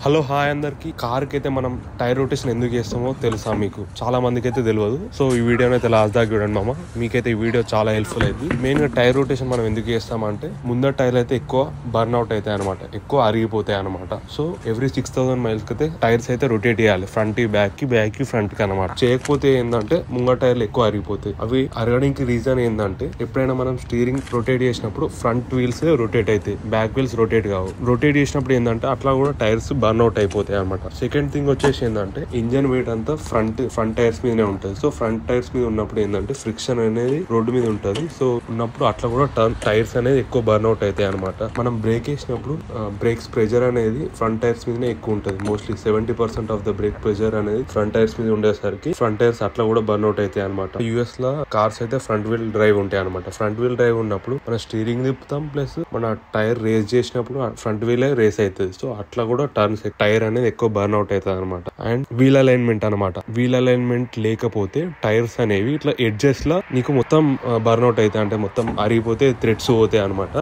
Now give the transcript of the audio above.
Hello hi అందరికి. Car కి అయితే మనం టైర్ రొటేషన్ ఎందుకు చేస్తామో తెలుసా మీకు? చాలా మందికి అయితే తెలియదు. సో ఈ వీడియోని అయితే లాస్ట్ దాకా చూడండి మామ, మీకైతే ఈ వీడియో చాలా హెల్ప్ఫుల్ అయింది. మెయిన్ గా టైర్ రొటేషన్ మనం ఎందుకు చేస్తామంటే ముందర టైర్లు అయితే ఎక్కువ బర్న్ అవుట్ అవుతాయి అనమాట, ఎక్కువ అరిగిపోతాయి అనమాట. సో ఎవ్రీ 6000 miles కి అయితే టైర్స్ అయితే రొటేట్ చేయాలి, ఫ్రంట్ కి బ్యాక్ కి ఫ్రంట్ కి అనమాట. చేయకపోతే ఏంటంటే ముంగ టైర్లు ఎక్కువ అరిగిపోతాయి. అవి అరగడానికి రీజన్ ఏంటంటే ఎప్పుడైనా మనం స్టీరింగ్ రొటేట్ చేసినప్పుడు ఫ్రంట్ వీల్స్ రొటేట్ అవుతాయి, బ్యాక్ వీల్స్ రొటేట్ కావు. రొటేట్ చేసినప్పుడు ఏంటంటే అట్లా కూడా టైర్స్ బర్న్ అవుట్ అయిపోతాయి అనమాట. సెకండ్ థింగ్ వచ్చేసి ఏంటంటే ఇంజన్ వెయిట్ అంతా ఫ్రంట్ టైర్స్ మీదనే ఉంటుంది. సో ఫ్రంట్ టైర్స్ మీద ఉన్నప్పుడు ఏంటంటే ఫ్రిక్షన్ అనేది రోడ్డు మీద ఉంటుంది. సో ఉన్నప్పుడు అట్లా కూడా టైర్స్ అనేది ఎక్కువ బర్న్ అవుట్ అవుతాయి అనమాట. మనం బ్రేక్ వేసినప్పుడు బ్రేక్స్ ప్రెజర్ అనేది ఫ్రంట్ టైర్స్ మీదనే ఎక్కువ ఉంటుంది. Mostly 70% of the break pressure అనేది ఫ్రంట్ టైర్స్ మీద ఉండేసరికి ఫ్రంట్ టైర్స్ అట్లా కూడా బర్న్ అవుట్ అవుతాయి అనమాట. యూఎస్ లో కార్స్ అయితే ఫ్రంట్ వీల్ డ్రైవ్ ఉంటాయి అనమాట. ఫ్రంట్ వీల్ డ్రైవ్ ఉన్నప్పుడు మన స్టీరింగ్ తిప్పుతాం, ప్లస్ మన టైర్ రేస్ చేసినప్పుడు ఫ్రంట్ వీలే రేస్ అవుతుంది. సో అట్లా కూడా టర్న్స్ టైర్ అనేది ఎక్కువ బర్న్ అవుట్ అవుతుంది అనమాట. అండ్ వీల్ అలైన్మెంట్ అనమాట. వీల్ అలైన్మెంట్ లేకపోతే టైర్స్ అనేవి ఇట్లా ఎడ్జెస్ లా నీకు మొత్తం బర్న్ అవుట్ అవుతాయి, అంటే మొత్తం అరిగిపోతే థ్రెడ్స్ పోతాయి అనమాట.